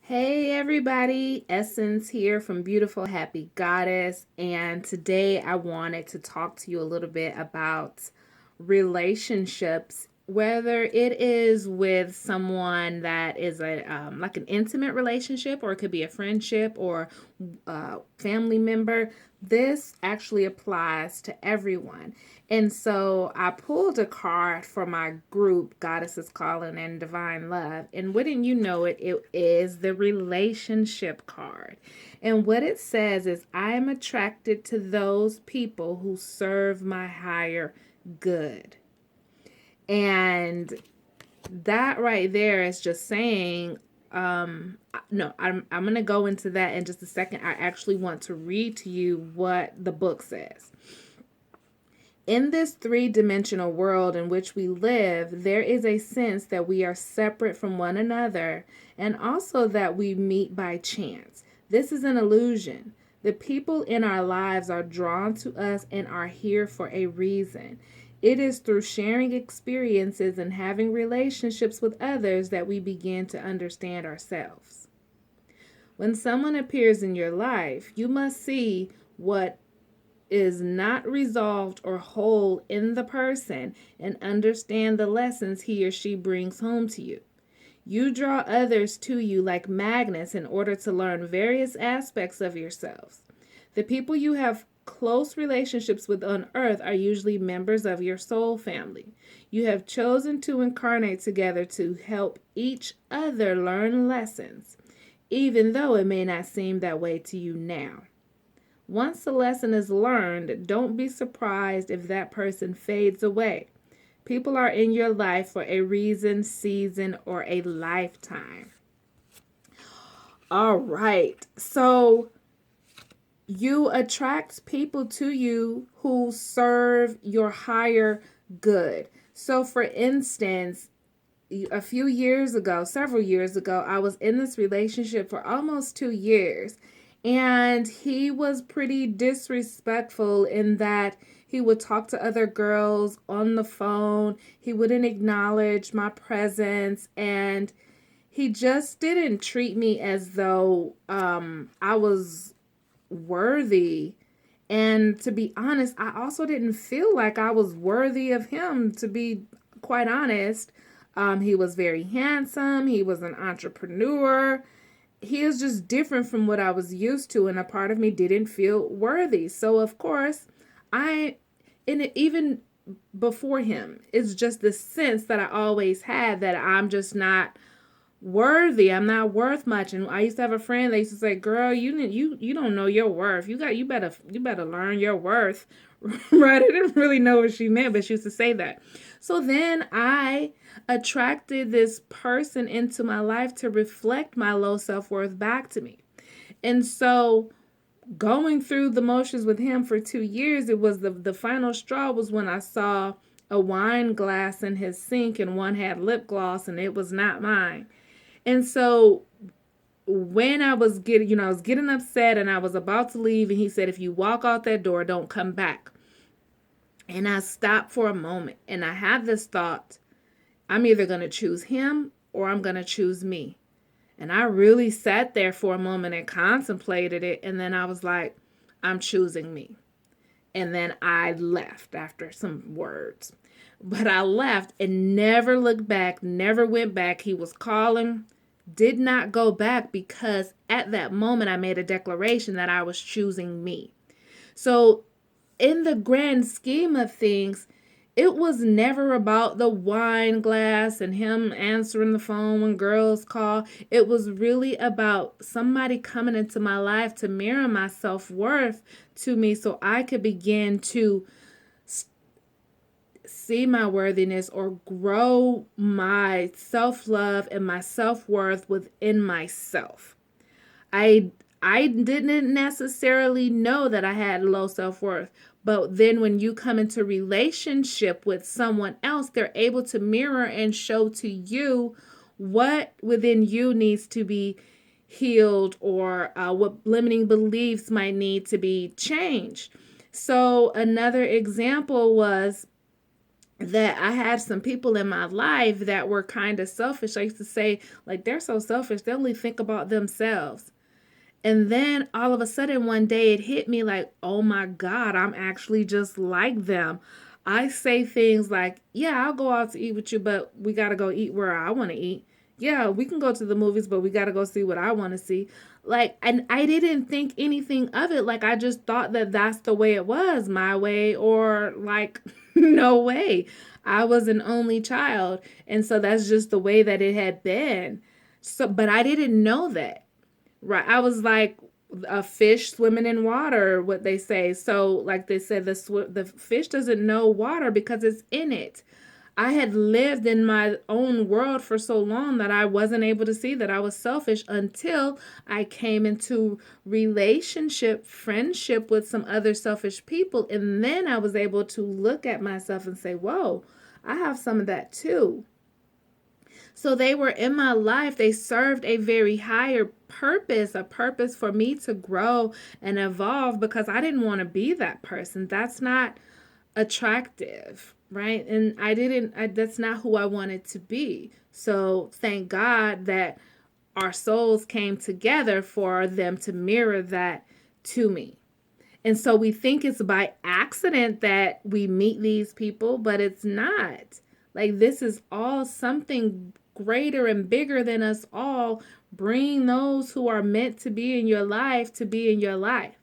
Hey everybody, Essence here from Beautiful Happy Goddess, and today I wanted to talk to you a little bit about relationships, whether it is with someone that is a like an intimate relationship, or it could be a friendship or family member. This actually applies to everyone. And so I pulled a card for my group, Goddesses Calling and Divine Love. And wouldn't you know it, it is the relationship card. And what it says is, I am attracted to those people who serve my higher good. And that right there is just saying, no, I'm going to go into that in just a second. I actually want to read to you what the book says. In this three-dimensional world in which we live, there is a sense that we are separate from one another, and also that we meet by chance. This is an illusion. The people in our lives are drawn to us and are here for a reason. It is through sharing experiences and having relationships with others that we begin to understand ourselves. When someone appears in your life, you must see what is not resolved or whole in the person and understand the lessons he or she brings home to you. You draw others to you like magnets in order to learn various aspects of yourselves. The people you have close relationships with on earth are usually members of your soul family. You have chosen to incarnate together to help each other learn lessons, even though it may not seem that way to you now. Once the lesson is learned, don't be surprised if that person fades away. People are in your life for a reason, season, or a lifetime. All right. So you attract people to you who serve your higher good. So for instance, a few years ago, several years ago, I was in this relationship for almost 2 years. And he was pretty disrespectful in that he would talk to other girls on the phone. He wouldn't acknowledge my presence. And he just didn't treat me as though I was worthy. And to be honest, I also didn't feel like I was worthy of him, to be quite honest. He was very handsome. He was an entrepreneur. He is just different from what I was used to, and a part of me didn't feel worthy. So of course, even before him, it's just the sense that I always had that I'm just not worthy. I'm not worth much. And I used to have a friend that used to say, "Girl, you don't know your worth. You better learn your worth." Right? I didn't really know what she meant, but she used to say that. So then I attracted this person into my life to reflect my low self-worth back to me. And so going through the motions with him for 2 years, it was the final straw was when I saw a wine glass in his sink and one had lip gloss and it was not mine. And so when I was getting upset and I was about to leave, and he said, "If you walk out that door, don't come back." And I stopped for a moment and I had this thought, I'm either going to choose him or I'm going to choose me. And I really sat there for a moment and contemplated it. And then I was like, I'm choosing me. And then I left after some words. But I left and never looked back, never went back. He was calling, did not go back, because at that moment I made a declaration that I was choosing me. So in the grand scheme of things, it was never about the wine glass and him answering the phone when girls call. It was really about somebody coming into my life to mirror my self-worth to me so I could begin to see my worthiness or grow my self-love and my self-worth within myself. I didn't necessarily know that I had low self-worth, but then when you come into relationship with someone else, they're able to mirror and show to you what within you needs to be healed, or what limiting beliefs might need to be changed. So another example was that I had some people in my life that were kind of selfish. I used to say, like, they're so selfish, they only think about themselves. And then all of a sudden one day it hit me like, oh my God, I'm actually just like them. I say things like, yeah, I'll go out to eat with you, but we got to go eat where I want to eat. Yeah, we can go to the movies, but we got to go see what I want to see. Like, and I didn't think anything of it. Like, I just thought that that's the way it was, my way, or like, no way. I was an only child. And so that's just the way that it had been. So, but I didn't know that. Right. I was like a fish swimming in water, what they say. So, like they said, the fish doesn't know water because it's in it. I had lived in my own world for so long that I wasn't able to see that I was selfish until I came into relationship, friendship with some other selfish people. And then I was able to look at myself and say, whoa, I have some of that too. So they were in my life. They served a very higher purpose, a purpose for me to grow and evolve because I didn't want to be that person. That's not attractive, right? And that's not who I wanted to be. So thank God that our souls came together for them to mirror that to me. And so we think it's by accident that we meet these people, but it's not. Like, this is all something greater and bigger than us all. Bring those who are meant to be in your life to be in your life.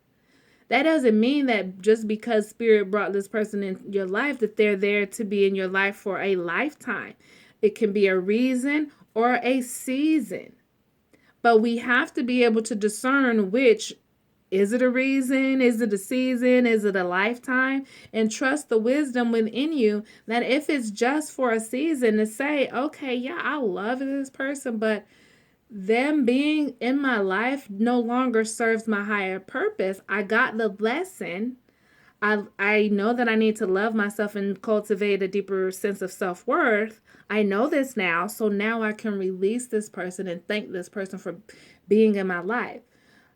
That doesn't mean that just because Spirit brought this person in your life that they're there to be in your life for a lifetime. It can be a reason or a season. But we have to be able to discern which. Is it a reason? Is it a season? Is it a lifetime? And trust the wisdom within you that if it's just for a season to say, okay, yeah, I love this person, but them being in my life no longer serves my higher purpose. I got the lesson. I know that I need to love myself and cultivate a deeper sense of self-worth. I know this now, so now I can release this person and thank this person for being in my life.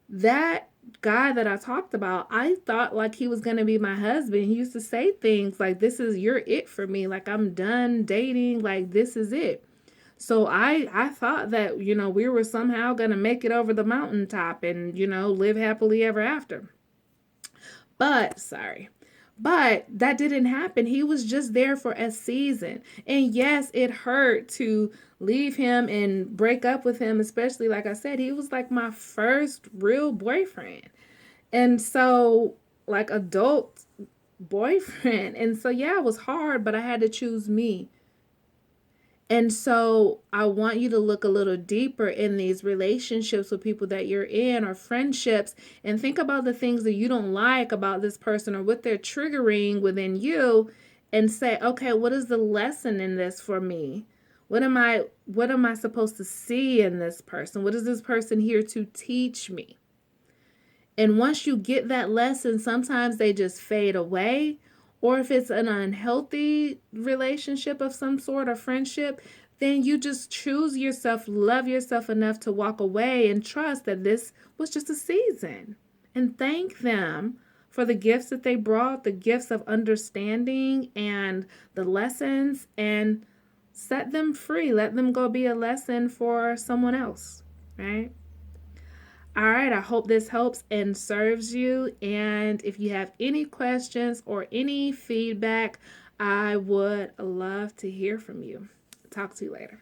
That guy that I talked about, I thought like he was going to be my husband. He used to say things like, this is, you're it for me. Like, I'm done dating. Like, this is it. So I thought that, we were somehow going to make it over the mountaintop and, live happily ever after. But that didn't happen. He was just there for a season. And yes, it hurt to leave him and break up with him, especially, like I said, he was like my first real boyfriend. And so, like, adult boyfriend. And so, yeah, it was hard, but I had to choose me. And so I want you to look a little deeper in these relationships with people that you're in or friendships and think about the things that you don't like about this person or what they're triggering within you and say, okay, what is the lesson in this for me? What am I supposed to see in this person? What is this person here to teach me? And once you get that lesson, sometimes they just fade away. Or if it's an unhealthy relationship of some sort or friendship, then you just choose yourself, love yourself enough to walk away and trust that this was just a season. And thank them for the gifts that they brought, the gifts of understanding and the lessons, and set them free. Let them go be a lesson for someone else, right? All right, I hope this helps and serves you. And if you have any questions or any feedback, I would love to hear from you. Talk to you later.